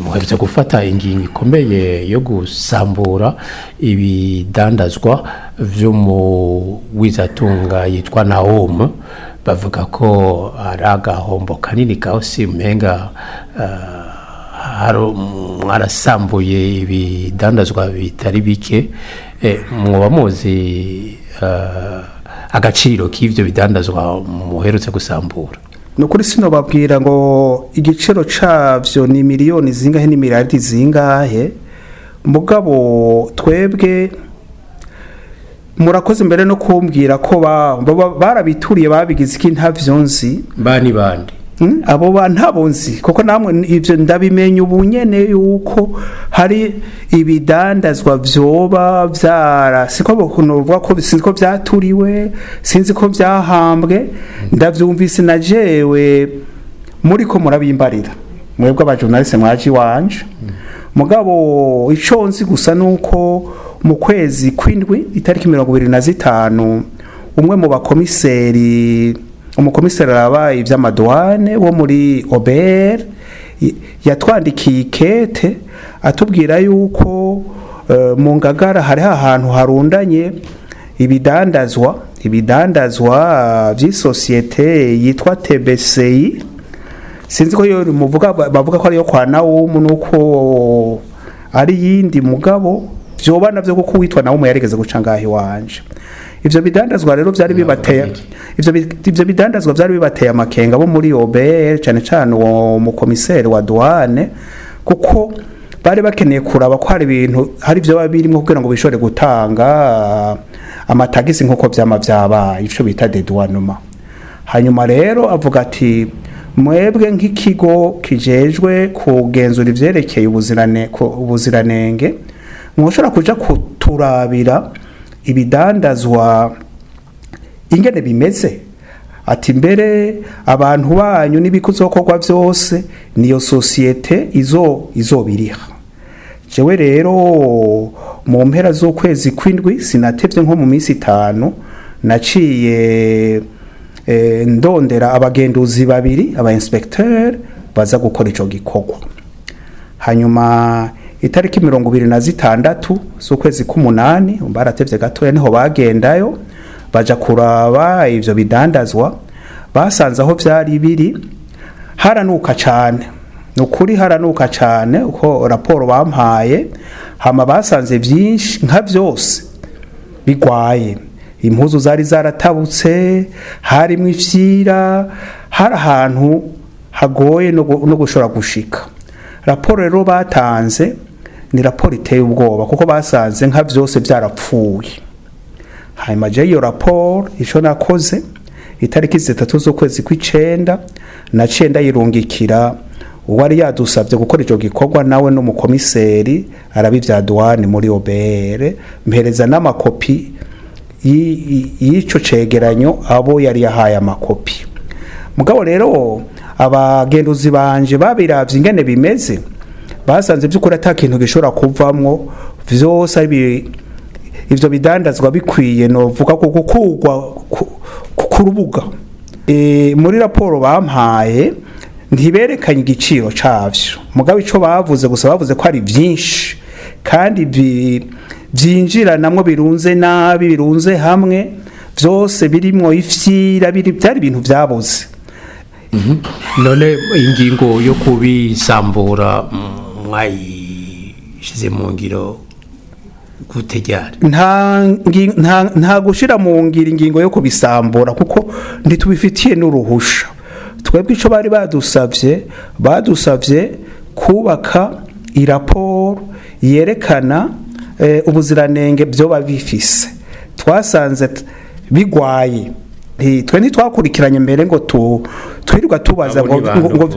muherutse gufata ingingo ikomeye yo gusambura ibidandazwa vy'umugwizatunga yitwa Nahum. Bavuga ko ari agahombo kanini kahosi umenga mwarasambuye ibidandazwa bitari bike. Mwoba muzi agaciro k'ivyo bidandazwa muherutse gusambura? Nukuri sino babwira ngo igiciro cavyo ni miliyoni zingahe ni miliyardi zingahe, mugabo twebwe murakoze mbere no kumbwira ko barabituriye babigize iki ntavyo nzi. Bani bandi abo ntabo nzi kuko namwe ivyo ndabimenye ubunyene yuko hari ibidandazwa vyoba vyara siko bokunovuga ko sinzi vyaturiwe, sinzi ko vyahambwe. Ndavyumvise na jewe muri ko murabimbarira mwebwe abajournaliste mwaji wanje. Mugabo ico nzi gusa nuko mu kwezi kw'indwi itariki 25 umwe mu bakomiseri umukomiseri arabaye ivy'amadouane wo muri Ober yatwandikiye ikete atubwira yuko mu Ngagara hari ahantu harundanye ibidandazwa vy'isosiyete yitwa TBCI. Sinzi ko yo bavuga ko ari yo kwa Nahoum nuko ari yindi mugabo vyoba navyo kuko witwa Nahoum yarigeze guca ngahi wanje. Ivyo bidandazwa rero vyari bibateye ivyo bidandazwa vyari bibateye amakenga bo muri Ober cyane cyane uwo mukomiseri wa douane, kuko bari bakeneye kuraba ko hari ibintu hari vyo babirimo kugira ngo bishore gutanga amatagisi nkuko vyabaye ico bita dedouanement. Hanyuma rero avuga ati mwebwe nk'ikigo kijejwe kugenzura ivyerekeye ubuziranenge mwoshora kuja kuturabira ibidandazwa ingene bimeze, ati mbere abantu banyu n'ibikuzokorwa vyose niyo societe izobiriha. Jewe rero mu mpera z'ukwezi kw'indwi sinatevye nko mu minsi 5 naciye ndondera abagenduzi babiri aba inspecteur baza gukora ico gikorwa. Hanyuma itariki 26 z'ukwezi k'umunani baratevye gatoya niho bagendayo baja kuraba ivyo bidandazwa. Basanze aho vyari biri haranuka cane, nukuri haranuka cane uko raporo bampaye. Hama basanze vyinshi nka vyose bigwaye, impuzu zari zaratabutse, harimwo ifyira, hari ahantu hagoye no gushora gushika. Raporo rero batanze ni raporo iteye ubwoba kuko basanze nka vyose vyarapfuye. Hanyuma je iyo raporo ico nakoze itariki 3 z'ukwezi kw'icenda naciye ndayirungikira uwari yadusavye gukora ico gikorwa nawe n'umukomiseri arabivya douane muri Ober, mpereza n'amakopi y'ico cegeranyo abo yari yahaye amakopi. Mugabo rero abagenduzi banje babiravye ingene bimeze basanze by'ukuri atakintu gishobora kuvamwo vyose ivyo bidandazwa bikwiye no vuga ko gukugwa ku rubuga. Muri raporo bampaye ntiberekanye igiciro cavyo, mugabo ico bavuze gusa bavuze ko ari vyinshi kandi vyinjira namwe birunze nabi, birunze hamwe vyose birimwo ifyira, byari ibintu vyabuze. None ingingo yo kubisambura mwayishize mu ngiro gutegera? Nta gushira mu ngiro ingingo yo kubisambura kuko ntitubifitiye n'uruhusha. Twebwe ico bari badusavye kubaka iraporo yerekana ubuziranenge byoba bifise. Twasanze bigwaye, twe ntitwakurikiranye mbere ngo twirirwa tubaza ngo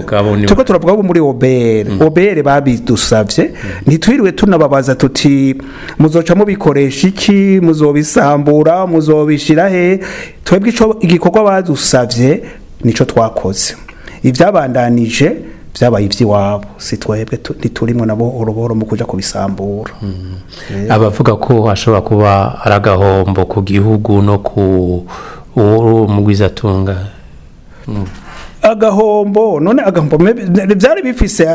tuko turavuga bo muri Ober babidusavye, ntitwiriwe tunababaza tuti muzoca mubikoresha iki, muzobisambura, muzobishira he. Twebwe ico igikorwa badusavye nico twakoze. Ivyabandanije vyabaye ivy'iwabo, si twebwe ntiturimwe nabo uruboro mu kuja kubisambura. Abavuga ko hashobora kuba aragahombo ku gihugu no ku umugwizatunga. agahombo none agahombo byari bifise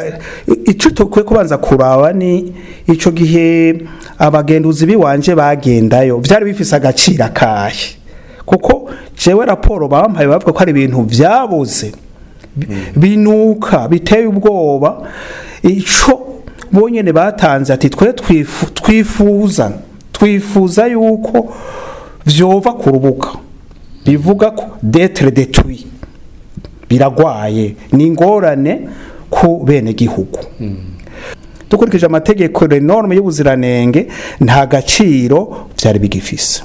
ico tokwe kubanza kuraba ni ico gihe abagenduzi biwanje bagendayo byari bifise agaciro kahe kuko jewe raporo bampaye bavuga ko ari ibintu vyabuze binuka biteye ubwoba ico bonyene batanze ati twe twifuza yuko vyova ku rubuga bivuga ko d'être détruit biragwaye ni ingorane ku bene gihugu dukurikije amategeko norme y'ubuziranenge nta gaciro vyari bigifise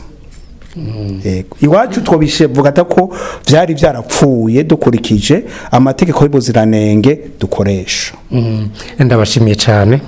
iwacu twobishevuga ko vyari vyarapfuye dukurikije amategeko y'ubuziranenge dukoresha ndabashimiye cyane